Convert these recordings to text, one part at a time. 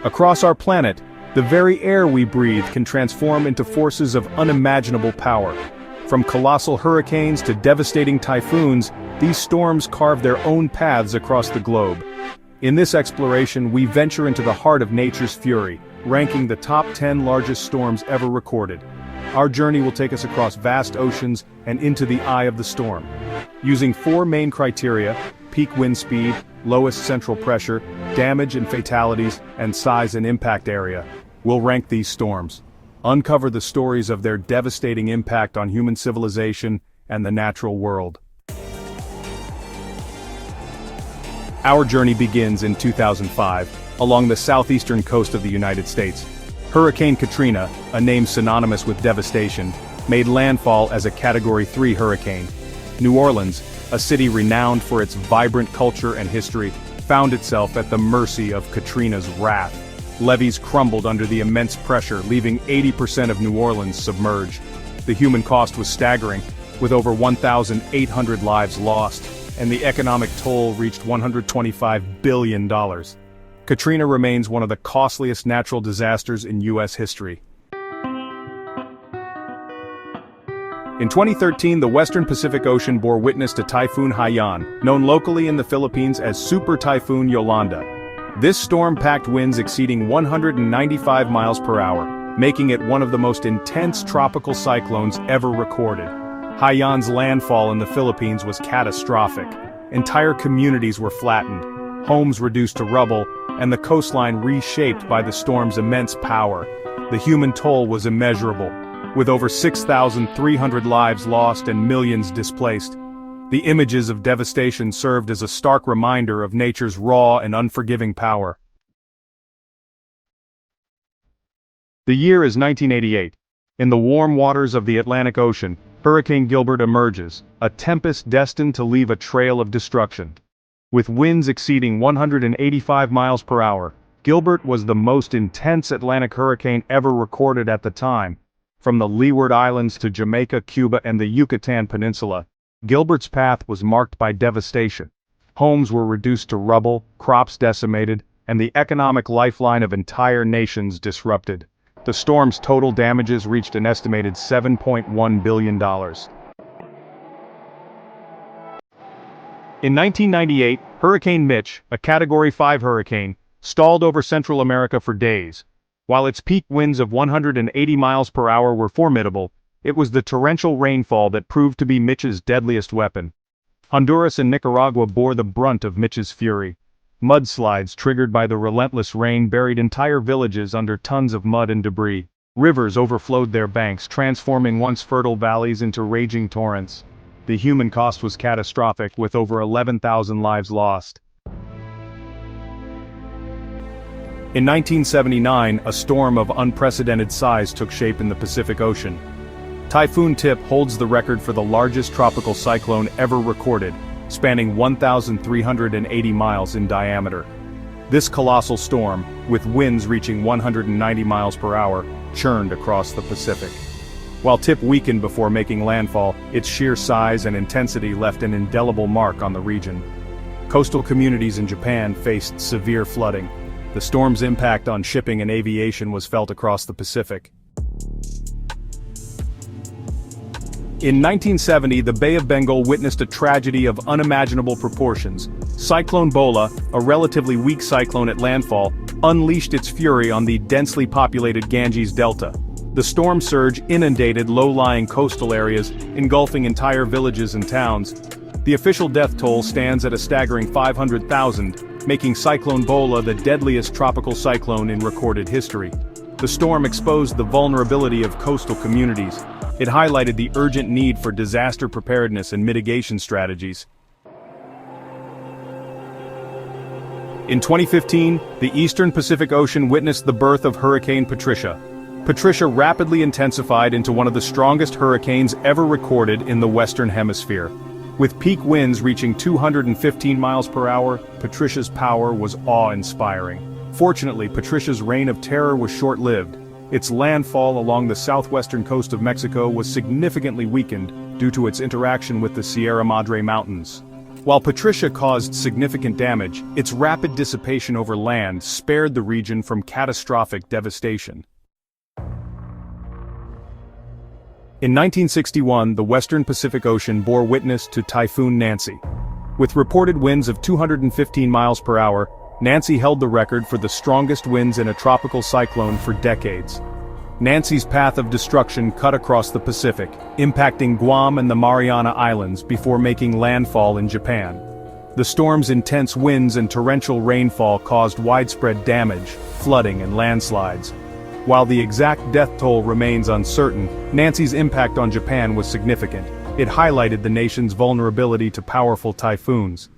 Across our planet, the very air we breathe can transform into forces of unimaginable power. From colossal hurricanes to devastating typhoons, these storms carve their own paths across the globe. In this exploration, we venture into the heart of nature's fury, ranking the top 10 largest storms ever recorded. Our journey will take us across vast oceans and into the eye of the storm. Using 4 main criteria: peak wind speed, lowest central pressure, damage and fatalities, and size and impact area, we'll rank these storms. Uncover the stories of their devastating impact on human civilization and the natural world. Our journey begins in 2005, along the southeastern coast of the United States. Hurricane Katrina, a name synonymous with devastation, made landfall as a Category 3 hurricane. New Orleans, a city renowned for its vibrant culture and history, found itself at the mercy of Katrina's wrath. Levees crumbled under the immense pressure, leaving 80% of New Orleans submerged. The human cost was staggering, with over 1,800 lives lost, and the economic toll reached $125 billion. Katrina remains one of the costliest natural disasters in U.S. history. In 2013, the Western Pacific Ocean bore witness to Typhoon Haiyan, known locally in the Philippines as Super Typhoon Yolanda. This storm packed winds exceeding 195 miles per hour, making it one of the most intense tropical cyclones ever recorded. Haiyan's landfall in the Philippines was catastrophic. Entire communities were flattened, homes reduced to rubble, and the coastline reshaped by the storm's immense power. The human toll was immeasurable, with over 6,300 lives lost and millions displaced. The images of devastation served as a stark reminder of nature's raw and unforgiving power. The year is 1988. In the warm waters of the Atlantic Ocean, Hurricane Gilbert emerges, a tempest destined to leave a trail of destruction. With winds exceeding 185 miles per hour, Gilbert was the most intense Atlantic hurricane ever recorded at the time. From the Leeward Islands to Jamaica, Cuba, and the Yucatan Peninsula, Gilbert's path was marked by devastation. Homes were reduced to rubble, crops decimated, and the economic lifeline of entire nations disrupted. The storm's total damages reached an estimated $7.1 billion. In 1998, Hurricane Mitch, a Category 5 hurricane, stalled over Central America for days. While its peak winds of 180 miles per hour were formidable, it was the torrential rainfall that proved to be Mitch's deadliest weapon. Honduras and Nicaragua bore the brunt of Mitch's fury. Mudslides triggered by the relentless rain buried entire villages under tons of mud and debris. Rivers overflowed their banks, transforming once fertile valleys into raging torrents. The human cost was catastrophic, with over 11,000 lives lost. In 1979, a storm of unprecedented size took shape in the Pacific Ocean. Typhoon Tip holds the record for the largest tropical cyclone ever recorded, spanning 1,380 miles in diameter. This colossal storm, with winds reaching 190 miles per hour, churned across the Pacific. While Tip weakened before making landfall, its sheer size and intensity left an indelible mark on the region. Coastal communities in Japan faced severe flooding. The storm's impact on shipping and aviation was felt across the Pacific. In 1970, the Bay of Bengal witnessed a tragedy of unimaginable proportions. Cyclone Bhola, a relatively weak cyclone at landfall, unleashed its fury on the densely populated Ganges Delta. The storm surge inundated low-lying coastal areas, engulfing entire villages and towns. The official death toll stands at a staggering 500,000, making Cyclone Bhola the deadliest tropical cyclone in recorded history. The storm exposed the vulnerability of coastal communities. It highlighted the urgent need for disaster preparedness and mitigation strategies. In 2015, the Eastern Pacific Ocean witnessed the birth of Hurricane Patricia. Patricia rapidly intensified into one of the strongest hurricanes ever recorded in the Western Hemisphere. With peak winds reaching 215 miles per hour, Patricia's power was awe-inspiring. Fortunately, Patricia's reign of terror was short-lived. Its landfall along the southwestern coast of Mexico was significantly weakened due to its interaction with the Sierra Madre Mountains. While Patricia caused significant damage, its rapid dissipation over land spared the region from catastrophic devastation. In 1961, the western Pacific Ocean bore witness to Typhoon Nancy. With reported winds of 215 miles per hour, Nancy held the record for the strongest winds in a tropical cyclone for decades. Nancy's path of destruction cut across the Pacific, impacting Guam and the Mariana Islands before making landfall in Japan. The storm's intense winds and torrential rainfall caused widespread damage, flooding and landslides. While the exact death toll remains uncertain, Nancy's impact on Japan was significant. It highlighted the nation's vulnerability to powerful typhoons.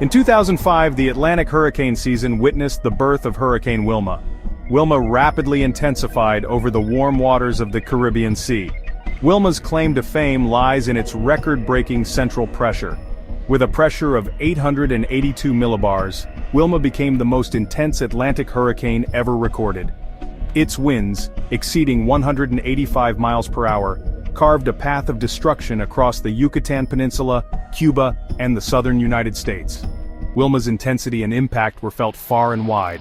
In 2005, the Atlantic hurricane season witnessed the birth of Hurricane Wilma. Wilma rapidly intensified over the warm waters of the Caribbean Sea. Wilma's claim to fame lies in its record-breaking central pressure. With a pressure of 882 millibars, Wilma became the most intense Atlantic hurricane ever recorded. Its winds, exceeding 185 miles per hour, carved a path of destruction across the Yucatan Peninsula, Cuba, and the southern United States. Wilma's intensity and impact were felt far and wide.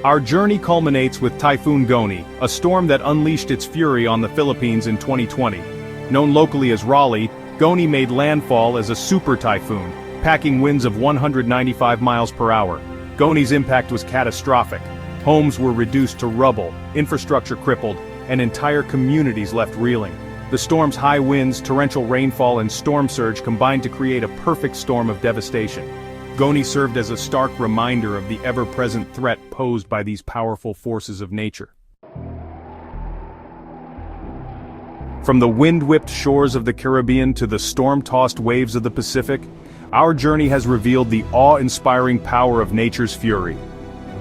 Our journey culminates with Typhoon Goni, a storm that unleashed its fury on the Philippines in 2020. Known locally as Raleigh, Goni made landfall as a super typhoon, packing winds of 195 miles per hour. Goni's impact was catastrophic. Homes were reduced to rubble, infrastructure crippled, and entire communities left reeling. The storm's high winds, torrential rainfall, and storm surge combined to create a perfect storm of devastation. Goni served as a stark reminder of the ever-present threat posed by these powerful forces of nature. From the wind-whipped shores of the Caribbean to the storm-tossed waves of the Pacific, our journey has revealed the awe-inspiring power of nature's fury.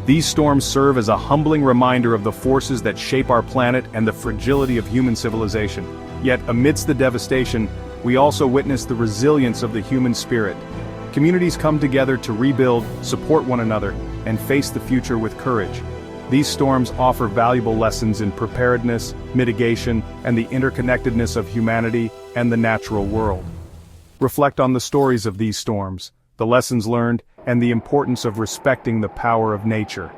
These storms serve as a humbling reminder of the forces that shape our planet and the fragility of human civilization. Yet, amidst the devastation, we also witness the resilience of the human spirit. Communities come together to rebuild, support one another, and face the future with courage. These storms offer valuable lessons in preparedness, mitigation, and the interconnectedness of humanity and the natural world. Reflect on the stories of these storms, the lessons learned, and the importance of respecting the power of nature.